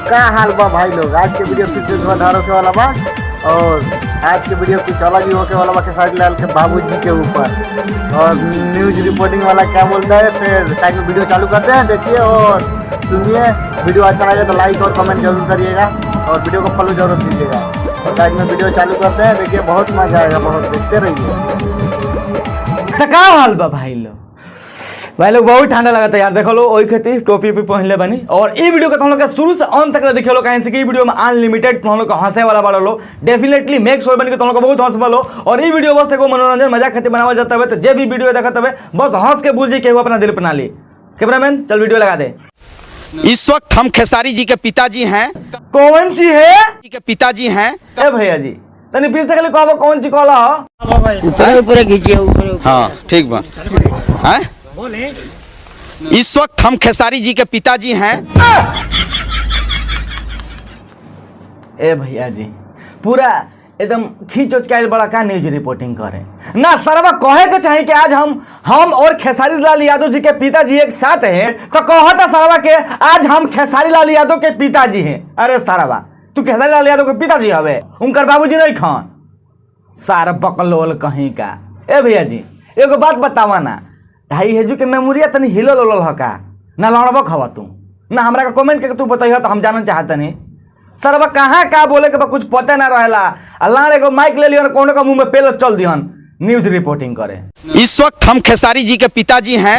क्या हाल बा भाई लोग। आज के वीडियो फिर से धुआंधार होके वाला बा और आज के वीडियो कुछ अलग ही होके वाला बा खेसारी लाल के बाबूजी के ऊपर। और न्यूज रिपोर्टिंग वाला क्या बोलता है, फिर टाइम में वीडियो चालू करते हैं, देखिए और सुनिए। वीडियो अच्छा लगे तो लाइक और कमेंट जरूर करिएगा और वीडियो को फॉलो जरूर कीजिएगा। और टाइम में वीडियो चालू करते हैं, देखिए बहुत मजा आएगा, बहुत देखते रहिए। क्या हाल बा भाई लोग बहुत ठंडा लगा था यार। देखो लो वही खेती टोपी भी पहन ले बनी और ये वीडियो को तुम लोग शुरू से अंत तक देखे लो, कहीं से कि वीडियो में अनलिमिटेड तुम लोग हंसे वाला बड़ा लो। डेफिनेटली मेक श्योर बन के तुम लोग बहुत हंस लो। और ये वीडियो बस देखो मनोरंजन मजाक खातिर बनावा जाता है, तो जे भी वीडियो देखते हुए बस हंस के भूल जी के अपना दिल बना ली। कैमरामैन चल वीडियो लगा दे। इस वक्त हम खेसारी जी के पिताजी हैं। कौन ची है के पिताजी हैं ए भैया जी तनी पीछे खाली कहबो कौन ची कहला ऊपर खींचिए ऊपर। हाँ ठीक बा हैं? इस वक्त हम खेसारी जी के पिताजी हैं। ए भैया जी पूरा एकदम खींच उच के बड़ा का न्यूज रिपोर्टिंग करे ना सरवा कहे के चाहिए कि आज हम और खेसारी लाल यादव जी के पिताजी एक साथ हैं, तो कहता सरवा के आज हम खेसारी लाल यादव के पिताजी हैं। अरे सरवा तू खेसारी लाल यादव के पिताजी हवे, उनकर बाबूजी नहीं खान सारा बकलोल कहीं का। ए भैया जी एगो बात बतावा ना, ढाई हेजू के मेमोरिया तनी हिलल उलल हका ना लड़बो खवा तू ना हमरा का कमेंट करके तू बताइए तो हम जानना चाहते नहीं। सरवा कहाँ का बोले के कुछ पता ना रहेला। अल्लाह एगो माइक ले लियो कोनो का मुंह में पेल चल दिहन न्यूज रिपोर्टिंग करे। इस वक्त हम खेसारी जी के पिताजी हैं।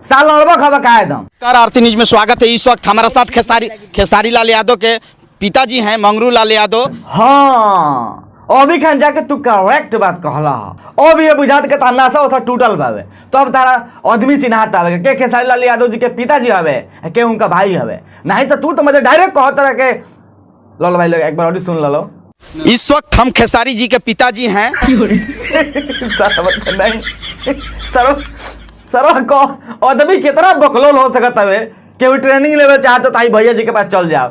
साल लड़बो खवा का एकदम कर आरती न्यूज में स्वागत है। इस वक्त हमारा साथ खेसारी लाल यादव के पिताजी हैं मंगरू लाल यादव। हाँ अभी खान जाके तू करेक्ट बात कहला। अभी ये बुझात के तानासा उठा टूटल बावे तो अब तारा आदमी चिन्हाता हवे के खेसारी लाल यादव जी के पिताजी हवे के उनका भाई हवे। नहीं तो तू तो मुझे डायरेक्ट कहता रहे के लाल भाई लोग एक बार और सुन लो। इस वक्त हम खेसारी जी के पिताजी हैं। सर आदमी कितना बकलोल हो सकता है कि वो ट्रेनिंग लेवे चाहते तो भैया जी के पास चल जाओ।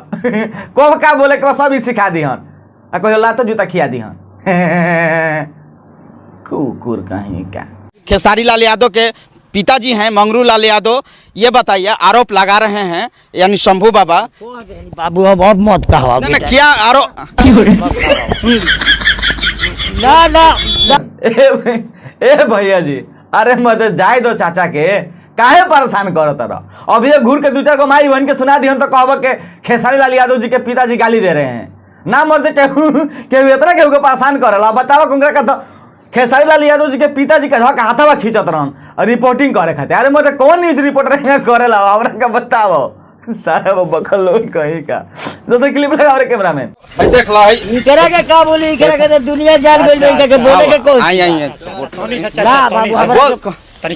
कब का बोले के सब ही सिखा दिहन आ कोई लातो जूता खिया दिहन। कुकुर कहीं का। खेसारी लाल यादव के पिताजी हैं मंगरू लाल यादव। ये बताइए आरोप लगा रहे हैं यानी शंभू बाबा। बाबू अब मत कहो ना क्या आरोप ना ए भैया जी अरे मत जाए दो चाचा के काहे परेशान करो तरह। अभी घूर के दू चार को माई बहन के सुना दिहन तो कहब के खेसारी लाल यादव जी के पिताजी गाली दे रहे हैं ना मर्द केहू इतना केहू के परेशान करेला। बताओ कंकरा का तो खेसारी लाल यादव जी के पिताजी के धक हाथवा खींचत रहन रिपोर्टिंग करे खातिर। अरे मर्द कौन न्यूज रिपोर्टर करेला हमरा के बताओ सारा वो बकल लोग कहीं का। दोस्तों क्लिप लगा रे कैमरा में देख ला इकरा के का बोली इकरा के दुनिया जान गइल इनका के बोले के कौन आई ना बाबू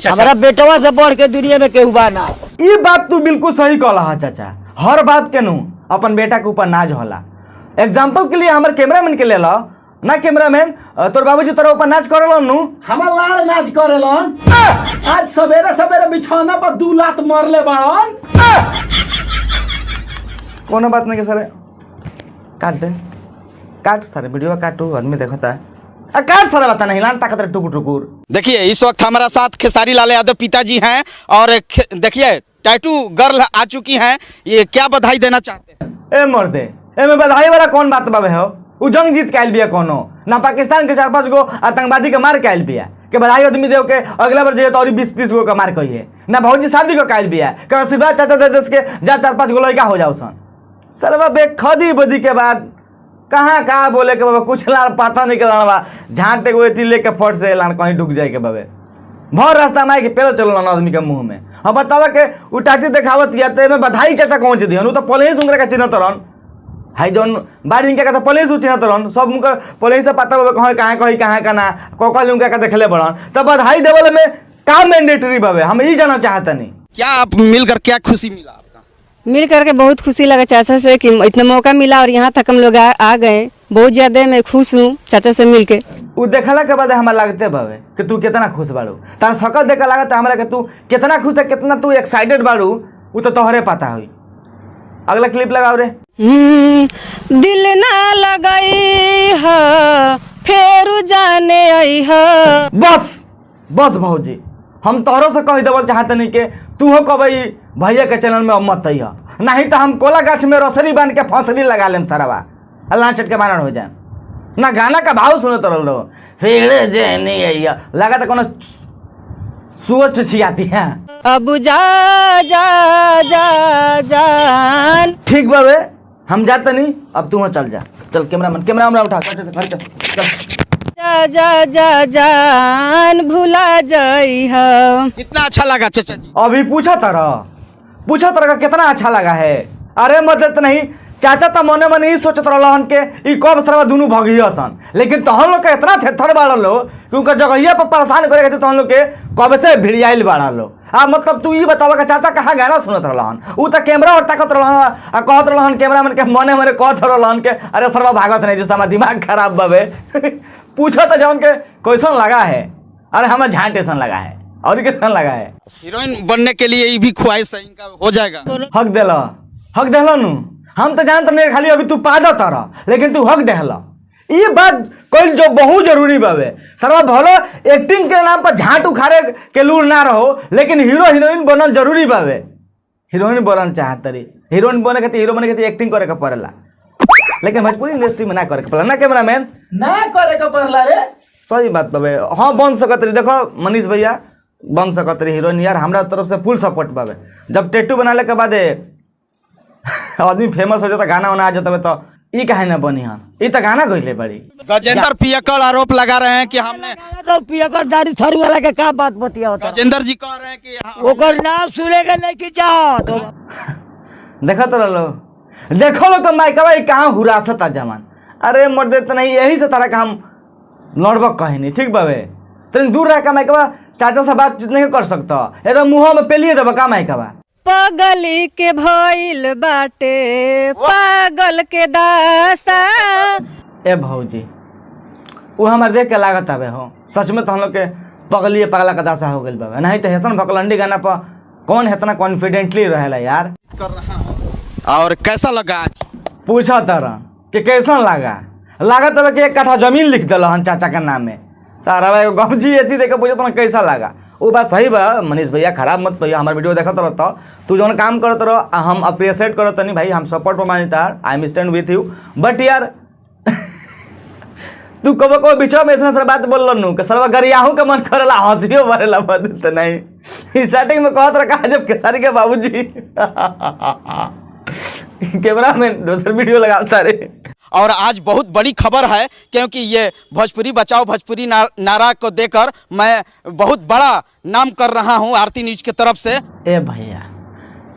हमारा बेटवा से बढ़ के दुनिया में केहू बा ना। ये बात तू बिल्कुल सही कहला चाचा। हर बात के नु अपन बेटा के ऊपर नाज होला। एग्जाम्पल के लिए हमारे कैमरामैन के ले लो ना। कैमरामैन तोर बाबूजी तोरा ऊपर नाच करेलन नु हमार लाड़ नाच करेलन। आज सवेरे सवेरे बिछौना पर 2 लात मारले बाड़न। कोनो बात नहीं के सर काट दे काट सारे वीडियो काटू आदमी देखता है काट सारा बता नहीं लान ताकत टुकुर टुकुर। देखिए इस वक्त हमारा साथ खेसारी लाल यादव पिताजी हैं और देखिए टैटू गर्ल आ चुकी हैं। ये क्या बधाई देना चाहते हैं? ए मर्दे ए में बधाई वाला कौन बात बाबे हो। उ जंग जीत के आइल बिया कोनो ना पाकिस्तान के 4-5 गो आतंकवादी के मार के आइल बिया के बधाई आदमी देव के अगला बार जे तो और 20-30 गो का मार कहिए ना भौजी शादी को काइल बिया के सिवा चाचा दे देश के जा 4-5 गो लड़का हो जाओ सन। सरवा बेखदी बदी के बाद कहाँ कहाँ बोले के बाबा कुछ लाल पता नहीं के लानवा झांटे को एती लेके फट से लान कहीं डूब जाए के बाबे भर रास्ता मार के पेल चलो ना आदमी के मुंह में। हम बतावा के उटाटी देखावत या ते में बधाई चाचा कौन ची दिहन उ तो पुलिस उनकरा का चिन्ह तरन हाई जोन बाड़ी इनका तो पुलिस चिन्ह तरन सब उनका पुलिस से पता बाबा कहाँ का ना कोकल उनका का देखले बड़न तो बधाई देवले में का मैंडेटरी बाबे हम ई जानना चाहता नहीं। क्या आप मिलकर क्या खुशी मिला आपका? मिल करके बहुत खुशी लगा चाचा से कि इतना मौका मिला और यहाँ तक हम लोग आ गए। बहुत ज्यादा मैं खुश हूँ चाचा से मिल के। उ देखला के बाद हमारा लगते बाबे कि तू कितना खुश बाड़ू। तार शकल देखा लगा हमारा कि तू कितना खुश है कितना तू एक्साइटेड बाड़ू उ तो तोहरे पता हुई। अगला क्लिप लगाओ रे। दिल ना लगाई है फेरू जाने आई है। बस बस भौजी हम तोहरों से कह देवल चाहते नहीं कि तू हो कबई भैया के चैनल में अब मत अइह, नहीं तो हम कोला गाछ में रसरी बांध के फसरी लगा लेम सरवा, अल्लाह चट के मारण हो जाए। ना गाना का भाव सुनत रहो, फिर जे नहीं अइह लगा तो कोनो सोच छियाती है। अब जा जा जा जान। ठीक बाबे हम जाते नहीं, अब तू चल जा, चल कैमरा उठा, चल चल चल चल। जा जा जा जान भुला जाई है। कितना अच्छा लगा चाचा जी? अभी पूछा तरह का कितना अच्छा लगा है। अरे मतलब नहीं, चाचा तो मने मन ही सोचत रहन के ई कब सरवा दुनू भगिया सन, लेकिन तहन लोग के इतना थेथर बाड़ा लो क्योंकि जगहिया पर परेशान करे के तहन लोग के कब से भिड़ियाइल बाड़ा लो। मतलब तू ई बतावा कि चाचा कहाँ गाना सुनत रहन, ऊ तो कैमरा और ताकत रहन आ कहत रहन कैमरा मन के मने कहत रहन के अरे सरवा भागत नहीं, जिससे हमारा दिमाग खराब बाबे। पूछो तो जौन के कैसन लगा है, अरे हमें झांट ऐसा लगा है और कैसन लगा है। हीरोइन बनने के लिए ये भी ख्वाहिश है इनका, हो जाएगा। हक देला नु, हम तो जानते नहीं खाली अभी तू पादा तारा, लेकिन तू हक देहला। ये बात कोई जो बहुत जरूरी बाबे सरवा भलो एक्टिंग के नाम पर झांट उखाड़े के लूर ना रहो, लेकिन हीरो हीरोइन बनल जरूरी बाबे। हीरोइन बनल चाहत रही, हीरोइन बने के हीरो बने के एक्टिंग करे के पड़ेला, लेकिन भोजपुरी इंडस्ट्री में ना करे के पड़ेला ना कैमरामैन, ना करे के पड़ला रे। सही बात बाबे। हाँ बन सकत रही, देखो मनीष भैया बन सकत रही हीरोइन यार, हमारा तरफ से फुल सपोर्ट बाबे। जब टैटू बनाने के बाद आदमी फेमस हो जाता, गाना वाना आ जाता तो ये कहे ना बनी हाँ, ये तो गाना कहले बड़ी। गजेंद्र पियकड़ आरोप लगा रहे हैं कि हमने तो पियकर दाढ़ी थरू वाला के का बात बतिया होता। गजेंद्र जी कह रहे हैं कि ओकर नाम सुनेगा नहीं कि चाहत। देखो तो लो, देखो लो तो माइकवा कहाँ हुरासत आ जमान। अरे मर्दे तो नहीं, यही से तरह का हम लड़बक कहे नहीं, ठीक बाबे। तेरे दूर रह का माइकवा चाचा से बातचीत नहीं कर सकता, एकदम मुँह में पेलिए देबा का माइकवा। पगली के भइल बाटे पागल के दासा। ए भौजी वो हमारे देख के लागत आवे हो, सच में तो हम लोग के पगली पागला का दासा हो गई बाबे, नहीं तो हेतन भकलंडी गाना पर कौन हेतना कॉन्फिडेंटली रहेला यार। कर रहा हूं। और कैसा लगा आज? पूछा तरह कि कैसन लागत हवे कि 1 कट्ठा जमीन लिख दिल हन चाचा के नाम में। सारा भाई गमजी अथी देखे पूछो तो कैसा लगा। वो बात सही बा मनीष भैया, खराब मत भैया, हमारे वीडियो देखत रहता, तू जौन काम करत रह हम अप्रिशिएट करत नहीं भाई, हम सपोर्ट पर मानता, I am stand with you. But यार तू कबो कबो बीचो में इतना बात बोल नु कि सरवा गरियाहू के मन करेला हंसियो भरेला बद तो नहीं। स्टार्टिंग में कहत रहा जब केसारी के बाबूजी कैमरा में दूसरे वीडियो लगा सारे। और आज बहुत बड़ी खबर है क्योंकि ये भोजपुरी बचाओ भोजपुरी नारा को देकर मैं बहुत बड़ा नाम कर रहा हूँ आरती न्यूज की तरफ से। ए भैया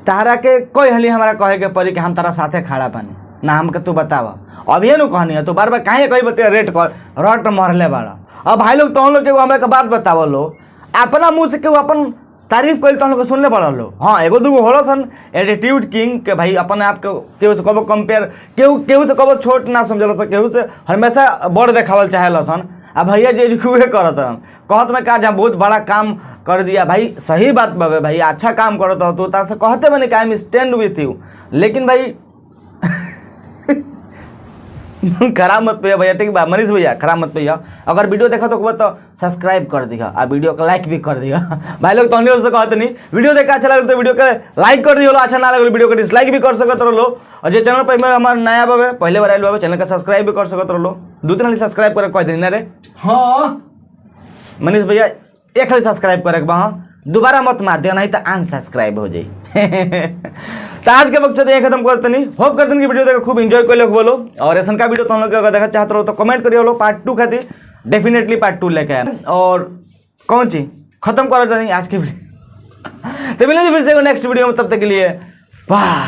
तारा के कोई हली हमारा कहे के पड़ी कि हम तारा साथे खड़ा बनी ना, हमके तू बतावा अभी नु कहनी है, तू बार बार काहे कही बतिया रेट कर रट मरले बाड़ा। अब भाई लोग तो लोग के हमरा के बात बतावो लो, अपना मुँह से केहू अपन तारीफ कल तो हम लोग सुनले पड़ा लो। हाँ एगो दूगो होलो सन एटीट्यूड किंग के भाई अपने आप के केहू से कबो कंपेयर केहू से कबो छोट ना समझल, तो केहू से हमेशा बड़ देखावल चाहे सन। अब भैया जी खुए करत कहत ना का जहाँ बहुत बड़ा काम कर दिया भाई, सही बात बाबे भाई, अच्छा काम करत हो तो से कहते बने आई एम स्टैंड विथ यू, लेकिन भाई खराब मत पे भैया, ठीक बा मनीष भैया खराब मत भैया। अगर वीडियो देखा तो सब्सक्राइब कर दिया और वीडियो को लाइक भी कर दिया। भाई लोग तो से कहते नहीं वीडियो देखा अच्छा लगे तो वीडियो के लाइक कर दियो, अच्छा ना लगे वीडियो को डिसलाइक भी कर सकते रहो। और जो चैनल पर हमारे नया बाबे पहले बार आए बाबे चैनल का सब्सक्राइब भी कर सकते रहो। 2 खाली सब्सक्राइब करे कह दिन रे। हाँ मनीष भैया 1 खाली सब्सक्राइब करे हाँ, दोबारा मत मार दिया नहीं तो अनसब्सक्राइब हो जाए। तो आज के वक्त ये खत्म करते नहीं, होप करते हैं कि वीडियो देखो खूब एंजॉय कर लो बोलो। और ऐसा का वीडियो तो हम लोग अगर देखा चाहते हो तो कमेंट करिए लो, पार्ट 2 खाती डेफिनेटली पार्ट 2 लेके आए। और कौन चीज खत्म करो नहीं आज की वीडियो। तो मिलेंगे फिर से नेक्स्ट वीडियो में, तब तक के लिए बाय।